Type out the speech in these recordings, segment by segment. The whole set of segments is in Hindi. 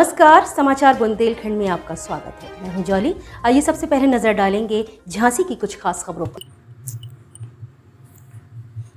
नमस्कार, समाचार बुंदेलखंड में आपका स्वागत है। मैं हूं जॉली। आइए सबसे पहले नजर डालेंगे झांसी की कुछ खास खबरों पर।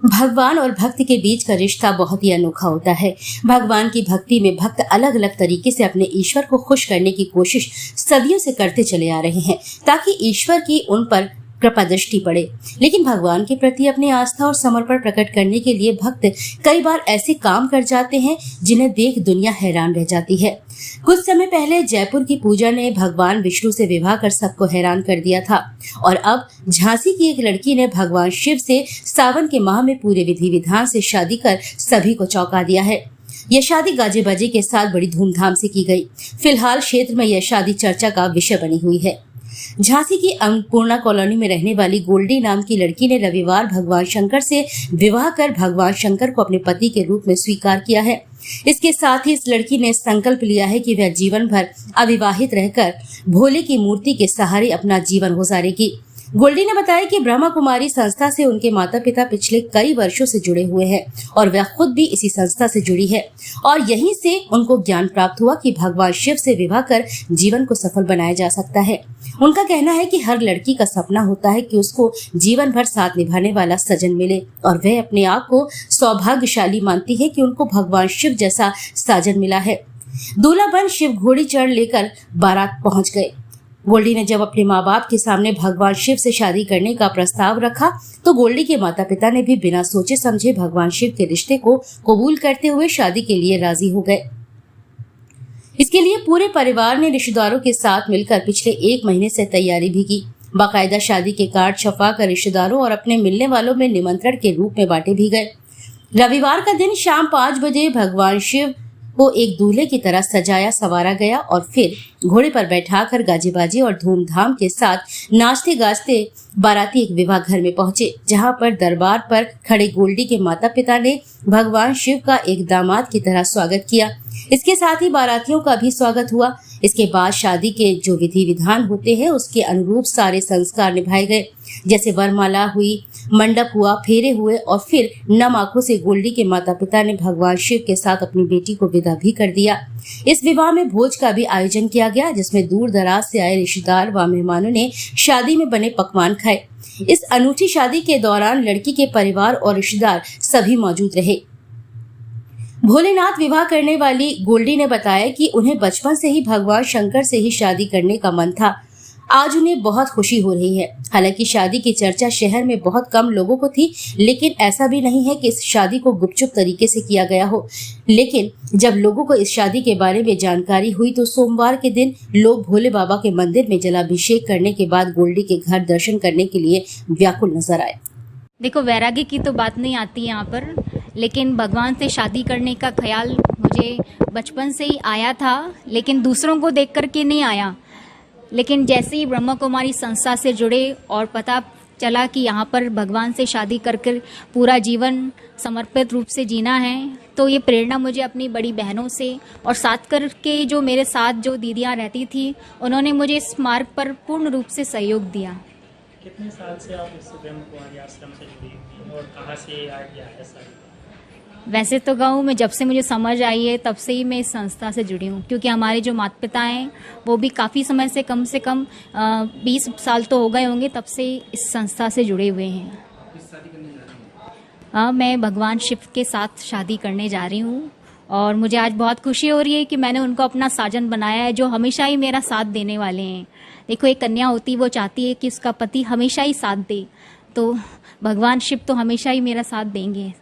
भगवान और भक्त के बीच का रिश्ता बहुत ही अनोखा होता है। भगवान की भक्ति में भक्त अलग अलग तरीके से अपने ईश्वर को खुश करने की कोशिश सदियों से करते चले आ रहे हैं ताकि ईश्वर की उन पर कृपा दृष्टि पड़े। लेकिन भगवान के प्रति अपनी आस्था और समर्पण प्रकट करने के लिए भक्त कई बार ऐसे काम कर जाते हैं जिन्हें देख दुनिया हैरान रह जाती है। कुछ समय पहले जयपुर की पूजा ने भगवान विष्णु से विवाह कर सबको हैरान कर दिया था और अब झांसी की एक लड़की ने भगवान शिव से सावन के माह में पूरे विधि विधान से शादी कर सभी को चौंका दिया है। यह शादी गाजे बाजे के साथ बड़ी धूमधाम से की गई। फिलहाल क्षेत्र में यह शादी चर्चा का विषय बनी हुई है। झांसी की अन्नपूर्णा कॉलोनी में रहने वाली गोल्डी नाम की लड़की ने रविवार भगवान शंकर से विवाह कर भगवान शंकर को अपने पति के रूप में स्वीकार किया है। इसके साथ ही इस लड़की ने संकल्प लिया है कि वह जीवन भर अविवाहित रहकर भोले की मूर्ति के सहारे अपना जीवन गुजारेगी। गोल्डी ने बताया कि ब्रह्मा कुमारी संस्था से उनके माता पिता पिछले कई वर्षों से जुड़े हुए हैं और वह खुद भी इसी संस्था से जुड़ी है और यहीं से उनको ज्ञान प्राप्त हुआ कि भगवान शिव से विवाह कर जीवन को सफल बनाया जा सकता है। उनका कहना है कि हर लड़की का सपना होता है कि उसको जीवन भर साथ निभाने वाला सजन मिले और वह अपने आप को सौभाग्यशाली मानती है कि उनको भगवान शिव जैसा साजन मिला है। दूल्हा बन शिव घोड़ी चढ़ लेकर बारात पहुंच गए। गोल्डी ने जब अपने माँ बाप के सामने भगवान शिव से शादी करने का प्रस्ताव रखा तो गोल्डी के माता पिता ने भी बिना सोचे समझे भगवान शिव के रिश्ते को कबूल करते हुए शादी के लिए राजी हो गए। इसके लिए पूरे परिवार ने रिश्तेदारों के साथ मिलकर पिछले 1 महीने से तैयारी भी की। बाकायदा शादी के कार्ड छपवा कर रिश्तेदारों और अपने मिलने वालों में निमंत्रण के रूप में बांटे भी गए। रविवार का दिन शाम 5 बजे भगवान शिव को एक दूल्हे की तरह सजाया संवारा गया और फिर घोड़े पर बैठाकर गाजेबाजी और धूमधाम के साथ नाचते गाजते बाराती एक विवाह घर में पहुंचे, जहां पर दरबार पर खड़े गोल्डी के माता पिता ने भगवान शिव का एक दामाद की तरह स्वागत किया। इसके साथ ही बारातियों का भी स्वागत हुआ। इसके बाद शादी के जो विधि विधान होते हैं उसके अनुरूप सारे संस्कार निभाए गए, जैसे वरमाला हुई, मंडप हुआ, फेरे हुए और फिर नम आंखों से गोल्डी के माता पिता ने भगवान शिव के साथ अपनी बेटी को विदा भी कर दिया। इस विवाह में भोज का भी आयोजन किया गया, जिसमें दूर दराज से आए रिश्तेदार व मेहमानों ने शादी में बने पकवान खाए। इस अनूठी शादी के दौरान लड़की के परिवार और रिश्तेदार सभी मौजूद रहे। भोलेनाथ विवाह करने वाली गोल्डी ने बताया कि उन्हें बचपन से ही भगवान शंकर से ही शादी करने का मन था। आज उन्हें बहुत खुशी हो रही है। हालांकि शादी की चर्चा शहर में बहुत कम लोगों को थी, लेकिन ऐसा भी नहीं है कि इस शादी को गुपचुप तरीके से किया गया हो। लेकिन जब लोगों को इस शादी के बारे में जानकारी हुई तो सोमवार के दिन लोग भोले बाबा के मंदिर में जलाभिषेक करने के बाद गोल्डी के घर दर्शन करने के लिए व्याकुल नजर आए। देखो, वैराग्य की तो बात नहीं आती यहाँ पर, लेकिन भगवान से शादी करने का ख्याल मुझे बचपन से ही आया था, लेकिन दूसरों को देख कर के नहीं आया। लेकिन जैसे ही ब्रह्मा कुमारी संस्था से जुड़े और पता चला कि यहाँ पर भगवान से शादी कर कर पूरा जीवन समर्पित रूप से जीना है, तो ये प्रेरणा मुझे अपनी बड़ी बहनों से और साथ करके जो मेरे साथ जो दीदियाँ रहती थी, उन्होंने मुझे इस मार्ग पर पूर्ण रूप से सहयोग दिया। कितने साल से आप इस ब्रह्म कुमारी आश्रम से जुड़ी हुई और कहाँ से आइडिया है सर? वैसे तो कहूँ मैं जब से मुझे समझ आई है तब से ही मैं इस संस्था से जुड़ी हूँ, क्योंकि हमारे जो माता पिता हैं वो भी काफ़ी समय से कम 20 साल तो हो गए होंगे तब से इस संस्था से जुड़े हुए हैं। मैं भगवान शिव के साथ शादी करने जा रही हूँ और मुझे आज बहुत खुशी हो रही है कि मैंने उनको अपना साजन बनाया है, जो हमेशा ही मेरा साथ देने वाले हैं। देखो, एक कन्या होती वो चाहती है कि उसका पति हमेशा ही साथ दे, तो भगवान शिव तो हमेशा ही मेरा साथ देंगे।